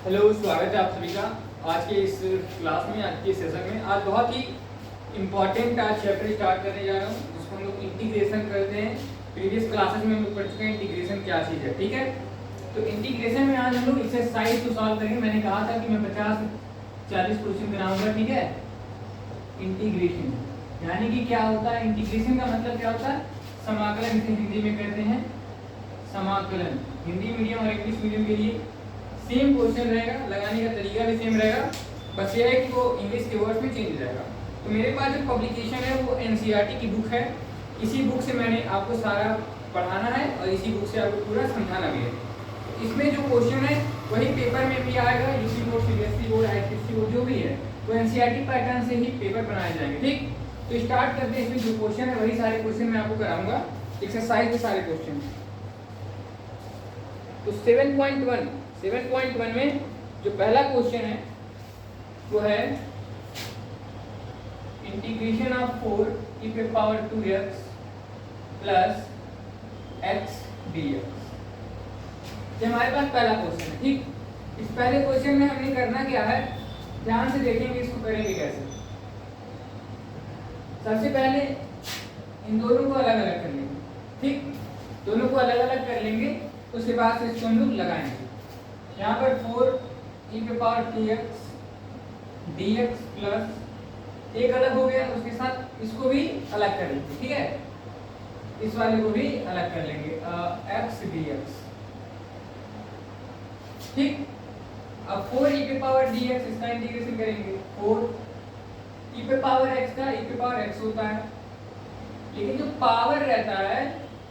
Hello, स्वागत है आप सभी का आज के इस क्लास में, आज के सेशन में। आज बहुत ही इम्पॉर्टेंट आज चैप्टर स्टार्ट करने जा रहा हूँ, जिसको हम लोग इंटीग्रेशन करते हैं। प्रीवियस क्लासेस में हम लोग पढ़ चुके हैं इंटीग्रेशन क्या चीज़ है, ठीक है। तो इंटीग्रेशन में आज हम लोग एक्सरसाइज को सॉल्व करेंगे। मैंने कहा था कि मैं 50-40 क्वेश्चन कराऊंगा, ठीक है। इंटीग्रेशन यानी कि क्या होता है, इंटीग्रेशन का मतलब क्या होता है, समाकलन। इसे हिंदी में कहते हैं समाकलन। हिंदी मीडियम और इंग्लिश मीडियम के लिए सेम क्वेश्चन रहेगा, लगाने का तरीका भी सेम रहेगा, बस ये है कि वो इंग्लिश के वर्ड में चेंज हो जाएगा। तो मेरे पास जो पब्लिकेशन है वो एनसीईआरटी की बुक है। इसी बुक से मैंने आपको सारा पढ़ाना है और इसी बुक से आपको पूरा समझाना भी है। इसमें जो क्वेश्चन है वही पेपर में भी आएगा, UP board, CBSE board, ICSE board, जो भी है वो एनसीईआरटी पैटर्न से ही पेपर बनाए जाएंगे, ठीक। तो स्टार्ट करते हैं। इसमें जो क्वेश्चन है वही सारे क्वेश्चन मैं आपको कराऊंगा, एक्सरसाइज के सारे क्वेश्चन। तो 7.1 में जो पहला क्वेश्चन है वो है integration of 4e⁴ plus x dx। ये हमारे पास पहला क्वेश्चन है, ठीक। इस पहले क्वेश्चन में हमने करना क्या है, ध्यान से देखेंगे इसको करेंगे कैसे। सबसे पहले इन दोनों को अलग अलग कर लेंगे, ठीक। दोनों को अलग अलग कर लेंगे, उसके बाद से इसको हम लोग लगाएंगे। यहाँ पर 4e⁴ dx प्लस एक अलग हो गया, उसके साथ इसको भी अलग कर लेंगे, ठीक है। इस वाले को भी अलग कर लेंगे, x dx, ठीक। अब 4e⁴ इसका इंटीग्रेशन करेंगे। 4e⁴x का e⁴x होता है, लेकिन जो पावर रहता है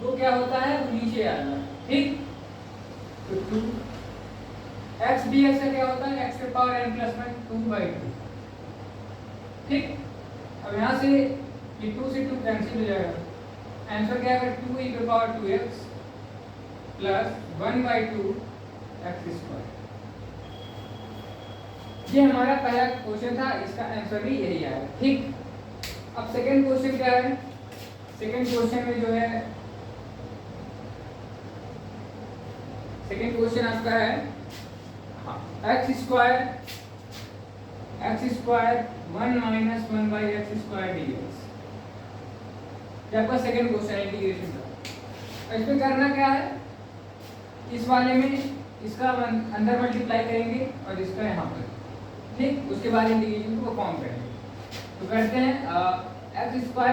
वो क्या होता है, वो नीचे आता है, ठीक। तो 2 x dx का क्या होता है, x⁴n+1 2/2, ठीक। अब यहाँ से ये 2 से 2 कैंसिल हो जाएगा, आंसर क्या है 2e⁴2x प्लस 1/2 x²। ये हमारा पहला क्वेश्चन था, इसका आंसर भी यही आया, ठीक। अब सेकंड क्वेश्चन क्या है, सेकंड क्वेश्चन में जो है, सेकंड क्वेश्चन आपका है x² 1 - 1/x² dx। ये आपका सेकंड क्वेश्चन है इंटीग्रेशन का। इसमें करना क्या है, इस वाले में इसका अंदर मल्टीप्लाई करेंगे और इसका यहाँ पर, ठीक। उसके बाद इंटीग्रेशन को परफॉर्म करेंगे। तो करते हैं x² का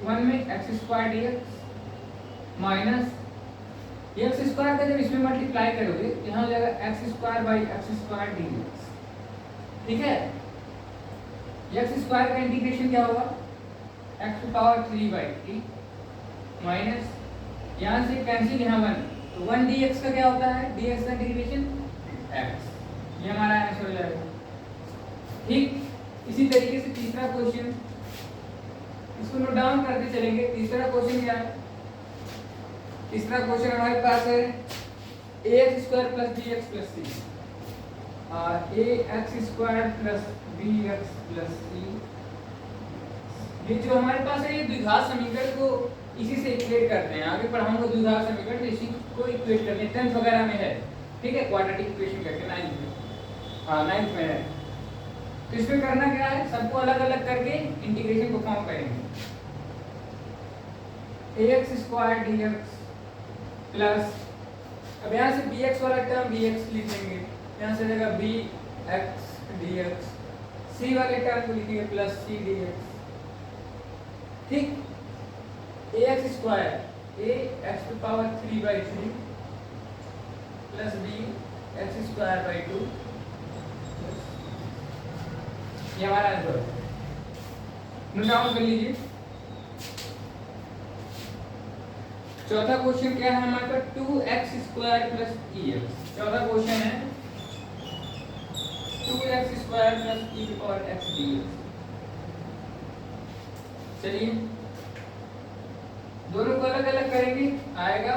1 में x² dx माइनस x² का जब इसमें मल्टीप्लाई करोगे तो यहाँ हो जाएगा x² dx, ठीक है। x² का इंटीग्रेशन क्या होगा, x⁴3/3 माइनस यहाँ से कैंसिल, यहाँ 1, तो 1 dx का क्या होता है, dx का इंटीग्रेशन x। ये हमारा आंसर हो जाएगा, ठीक। इसी तरीके से तीसरा क्वेश्चन, इसको नोट डाउन करते चलेंगे। तीसरा क्वेश्चन क्या है, तीसरा क्वेश्चन हमारे पास है ax² + bx + c, ax² + bx + c। ये जो हमारे पास है ये द्विघात समीकरण को इसी से इक्वेट करते हैं। आगे पढ़ाऊंगा द्विघात समीकरण, तो इसी को इक्वेट करते हैं। 10th वगैरह में है, ठीक है, क्वाड्रेटिक इक्वेशन करके 9th में, हाँ 9th में है। तो इसमें करना क्या है, सबको अलग अलग करके इंटीग्रेशन को फॉर्म करेंगे। ax² dx प्लस, अब यहाँ से bx वाला टर्म bx लिख देंगे, यहाँ से जाएगा bx dx, c वाले टर्म को लिखेंगे प्लस c dx, ठीक। ax² ax⁴3/3 प्लस bx²/2, ये हमारा आंसर है। नोट डाउन कर लीजिए। चौथा क्वेश्चन क्या है हमारे पास, 2x² + ex। चौथा क्वेश्चन है 2x² + e⁴x dx। चलिए दोनों को अलग अलग करेंगे, आएगा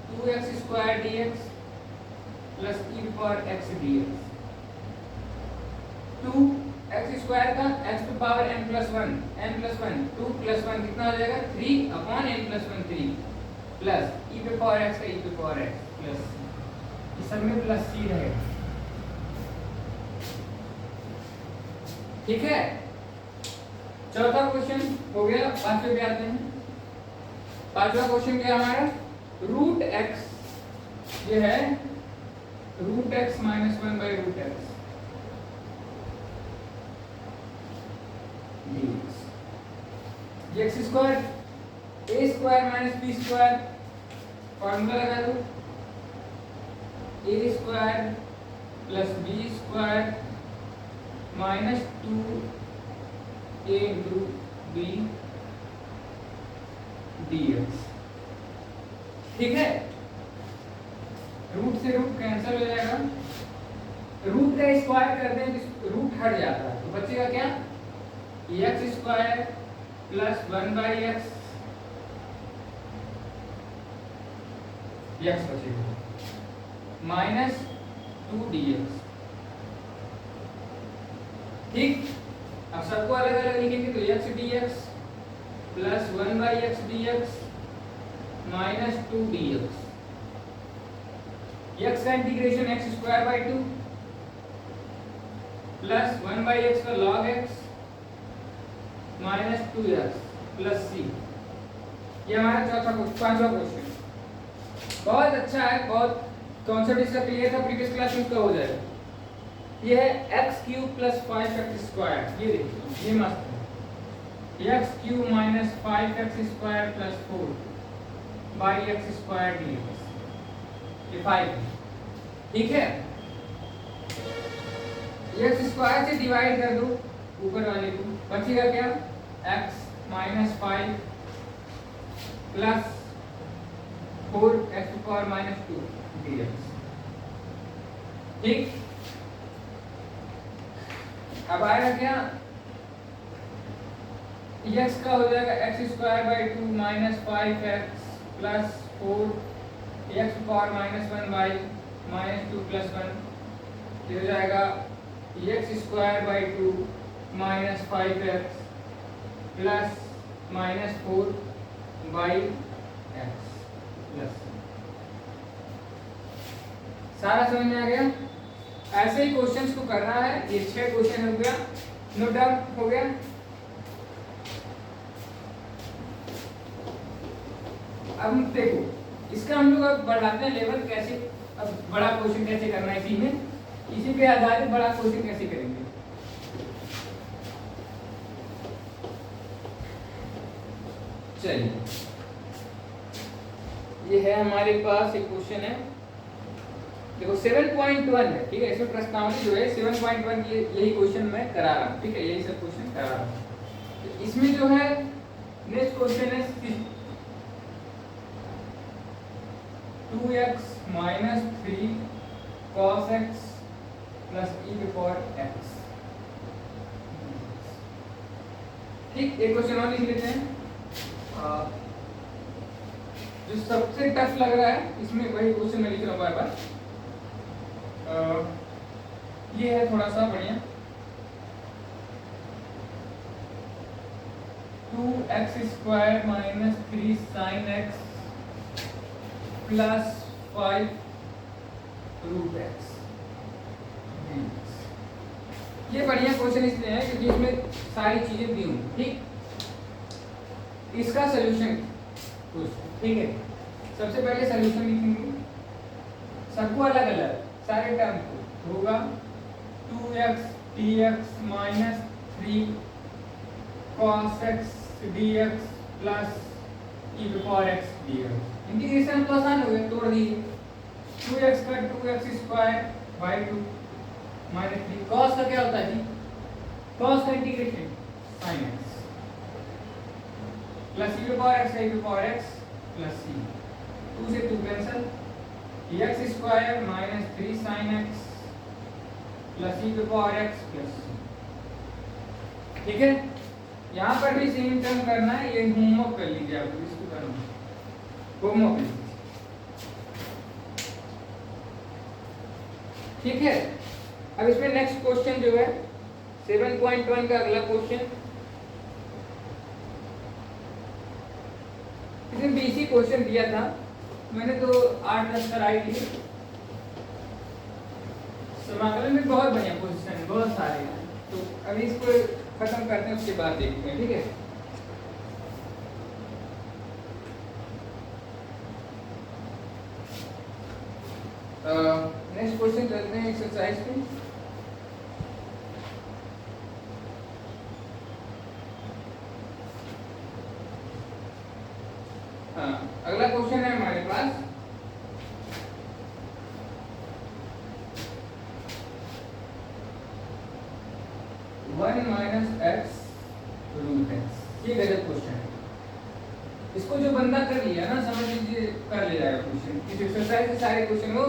2x² dx plus e⁴x dx। 2x² का x⁴n+1, n+1, 2 + 1 कितना हो जाएगा, 3/n+1 3 प्लस e⁴x का e⁴x प्लस, इस सब में प्लस c रहेगा, ठीक है, चौथा क्वेश्चन हो गया। पांचवे पे आते हैं। पांचवा क्वेश्चन क्या है हमारा, रूट एक्स ये है root x minus 1 by root x x square a square minus b square, formula लगा दो, a square plus b square minus 2a into b dx। ठीक है, रूट से रूट कैंसिल हो जाएगा, रूट का स्क्वायर करते हैं तो रूट हट जाता है, तो बचेगा क्या, x square plus 1 by x बचेगा माइनस 2dx। ठीक, अब सबको अलग अलग लिखेंगे तो x dx plus 1 by x dx minus 2dx। x का integration x square by 2 plus 1 by x का log x minus 2x plus c। ये हमारा पांचवा क्वेश्चन। बहुत अच्छा है, बहुत कॉन्सेप्ट इसका क्लियर था, प्रीवियस क्लास में इसका हो जाएगा। ये है x cube plus 5x square, ये देखिए ये मस्त है, x cube minus 5x square plus 4 by x square dx, ये 5 है। ठीक है, एक्स स्क्वायर से डिवाइड कर दो ऊपर वाले को, बचेगा क्या, x minus 5 plus 4x power minus 2 dx। ठीक, अब आएगा क्या, x का हो जाएगा x square by 2 minus 5x plus 4x power minus 1 by minus 2 plus 1, ये हो जाएगा x square by 2 minus 5x plus minus 4 by x plus. सारा समझ में आ गया। ऐसे ही क्वेश्चंस को करना है। ये 6 क्वेश्चन हो गया, नोट डाउन हो गया। अब देखो, इसका हम लोग अब बढ़ाते हैं लेवल, कैसे अब बड़ा क्वेश्चन कैसे करना है, इसी पे आधारित बड़ा क्वेश्चन कैसे करेंगे। चलिए, ये है हमारे पास एक क्वेश्चन है, देखो 7.1 है। ठीक है, इसमें प्रश्नावली जो है 7.1 की यही क्वेश्चन मैं करा रहा हूँ। ठीक है, यही सब क्वेश्चन करा रहा हूँ। तो इसमें जो है नेक्स्ट क्वेश्चन है 2x minus 3 cos x plus e की पावर x। ठीक, एक क्वेश्चन और लिख लेते हैं। जो सबसे टफ लग रहा है इसमें वही क्वेश्चन मैं लिख रहा हूँ बार बार। ये है थोड़ा सा बढ़िया, 2x square minus 3 sin x plus 5 root x। ये बढ़िया क्वेश्चन इसलिए है क्योंकि इसमें सारी चीजें दी हुई। ठीक, इसका सलूशन कुछ, ठीक है, सबसे पहले सलूशन लिखेंगे, सबको अलग अलग सारे टर्म को होगा 2x dx minus 3 cos x dx plus e की पावर x dx। इंटीग्रेशन तो आसान हो गया, तोड़ दीजिए, 2x का 2x square by 2 minus 3, cos का क्या होता है जी, cos का integration sin x plus e की पावर x, e की पावर x प्लस c, 2 से 2 cancel, x square minus 3 sin x plus e की पावर x प्लस c। ठीक है, यहाँ पर भी सेम टर्म करना है, ये होमवर्क कर लीजिए आप, इसको करना होमवर्क लीजिए। ठीक है, अब इसमें नेक्स्ट क्वेश्चन जो है 7.1 का अगला क्वेश्चन, इसमें बीसी क्वेश्चन दिया था, मैंने तो 8-10 कराई थी। समाकलन में बहुत बढ़िया क्वेश्चन है, बहुत सारे हैं। तो अभी इसको खत्म करते हैं, उसके बाद देखते हैं, ठीक है। नेक्स्ट क्वेश्चन चलते हैं एक्सरसाइज पे। हाँ, अगला क्वेश्चन है हमारे पास one minus x root x. ये गलत क्वेश्चन है। इसको जो बंदा कर लिया ना, समझ लीजिए कर ले जाएगा क्वेश्चन। इस एक्सरसाइज के सारे क्वेश्चन को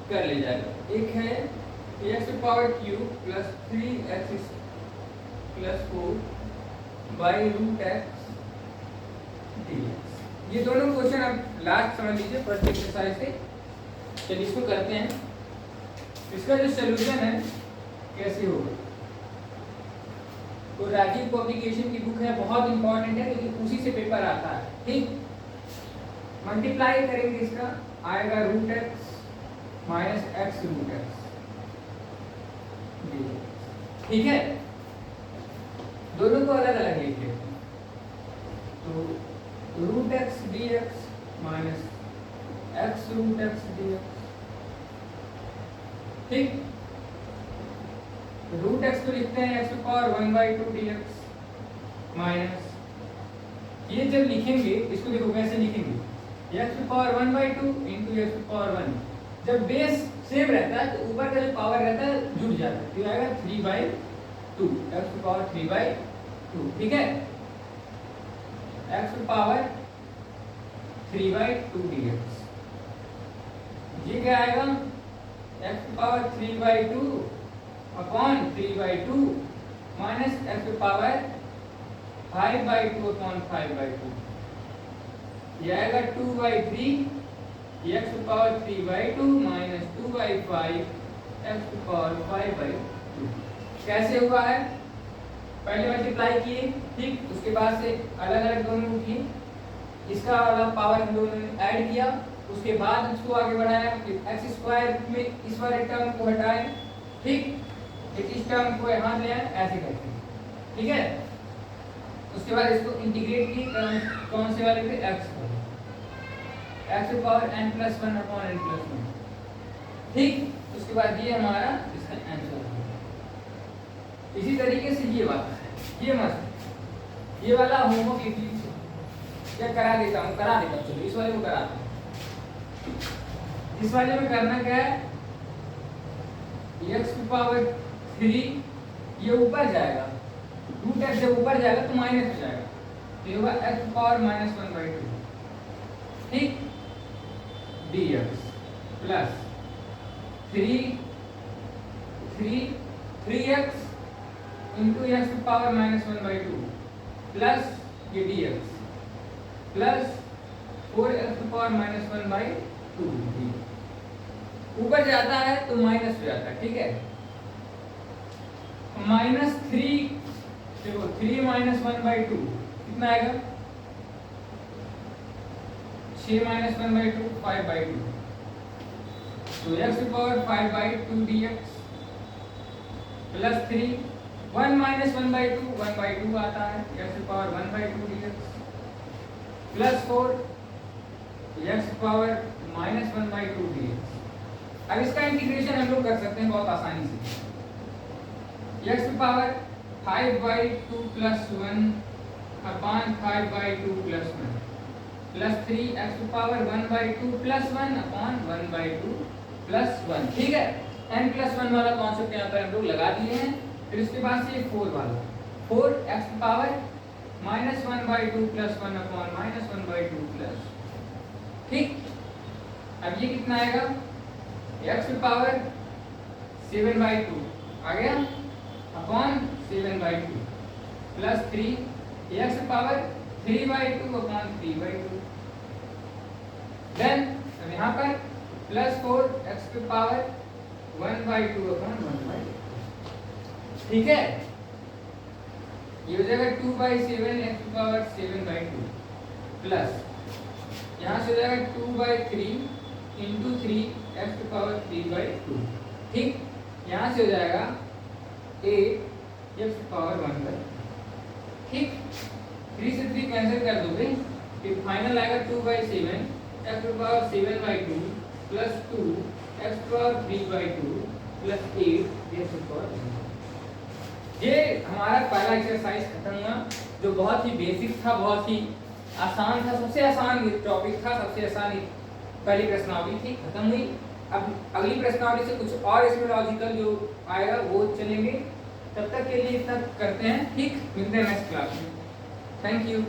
कर ले जाएगा। एक है x power cube plus 3x plus 4 by root x dx। ये दोनों क्वेश्चन आप लास्ट समझ लीजिए फर्स्ट एक्सरसाइज से। चलिए इसको करते हैं। इसका जो सोल्यूशन है कैसे होगा, तो राजीव पब्लिकेशन की बुक है, बहुत इंपॉर्टेंट है क्योंकि उसी से पेपर आता है, ठीक। मल्टीप्लाई करेंगे, इसका आएगा root x minus x root x, ठीक है। दोनों को अलग अलग लिख लेते हैं। तो root x d x minus x root x d x, ठीक। रूट एक्स को लिखते हैं एक्स पावर 1/2 dx माइनस, ये जब लिखेंगे इसको देखो कैसे लिखेंगे, x power 1/2 into x power 1। जब बेस सेम रहता है तो ऊपर का जो पावर रहता है जुड़ जाता है, तो आएगा 3/2 एक्स पावर 3/2, ठीक है। एक्स पावर 3/2 dx, ये क्या आएगा, x power 3/2 upon 3/2 minus x power 5/2 upon 5/2, ये आएगा 2/3 x power 3/2 minus 2/5 x power 5/2। कैसे हुआ है, पहले मल्टीप्लाई किए, ठीक, उसके बाद से अलग अलग दोनों किए, इसका वाला पावर हम दोनों ने ऐड किया, उसके बाद इसको आगे बढ़ाया, एक्स स्क्वायर में इस वाले टर्म को हटाए, ठीक, इस टर्म को यहाँ ले आए, ऐसे करते हैं, ठीक है। उसके बाद इसको इंटीग्रेट की कौन से वाले पे, एक्स पर, x power n plus 1 upon n plus 1, ठीक। उसके बाद ये हमारा इसका आंसर है। इसी तरीके से ये वाला है, ये मस्त, ये वाला होमवर्क लिख लीजिए, क्या करा देता हूँ, चलो इस वाले को कराता हूँ। इस वाले में करना क्या है, एक्स पावर 3, ये ऊपर जाएगा, रूट एक्स जब ऊपर जाएगा तो माइनस हो जाएगा, तो ये होगा एक्स पावर माइनस 1/2, ठीक, dx plus 3x into x power minus 1/2 plus ये dx plus 4x power minus 1/2। ऊपर जाता है तो माइनस हो जाता है, ठीक है। -3, देखो 3 माइनस 1/2 कितना आएगा, 6 माइनस 1/2 5/2, तो x power 5/2 dx plus 3 1 minus 1/2 1/2 आता है, x power 1/2 dx plus 4 x power minus 1/2 dx। अब इसका इंटीग्रेशन हम लोग कर सकते हैं बहुत आसानी से, x power 5/2 plus 1 upon 5/2 plus 1 plus 3 x power 1/2 plus 1 upon 1/2 plus 1, ठीक है। n प्लस 1 वाला कॉन्सेप्ट यहाँ पर हम लोग लगा दिए हैं। फिर उसके बाद से 4 वाला, 4 x power minus 1/2 plus 1 upon minus 1/2 plus, ठीक। अब ये कितना आएगा, x पावर 7/2 आ गया upon 7/2 plus 3 x power 3/2 upon 3/2, then अब यहाँ पर प्लस 4 x की पावर 1/2 अपॉन 1/2, ठीक है। ये हो जाएगा 2/7 x की पावर 7/2 प्लस यहाँ से हो जाएगा 2/3 इंटू 3 x की पावर 3/2, ठीक। यहाँ से हो जाएगा 8 एक्स पावर 1 बाई, ठीक। 3 से 3 कैंसिल कर दोगे, फिर फाइनल आएगा 2/7 x power 7/2 plus 2 x power 3/2 plus 8 x power. ये हमारा पहला एक्सरसाइज खत्म हुआ, जो बहुत ही बेसिक था, बहुत ही आसान था, सबसे आसान टॉपिक था, सबसे आसान पहली प्रश्नावली थी, खत्म हुई। अब अगली प्रश्नावली से कुछ और इसमें लॉजिकल जो आएगा वो चलेंगे। तब तक के लिए इतना करते हैं, ठीक। मिलते हैं नेक्स्ट क्लास में। Thank you.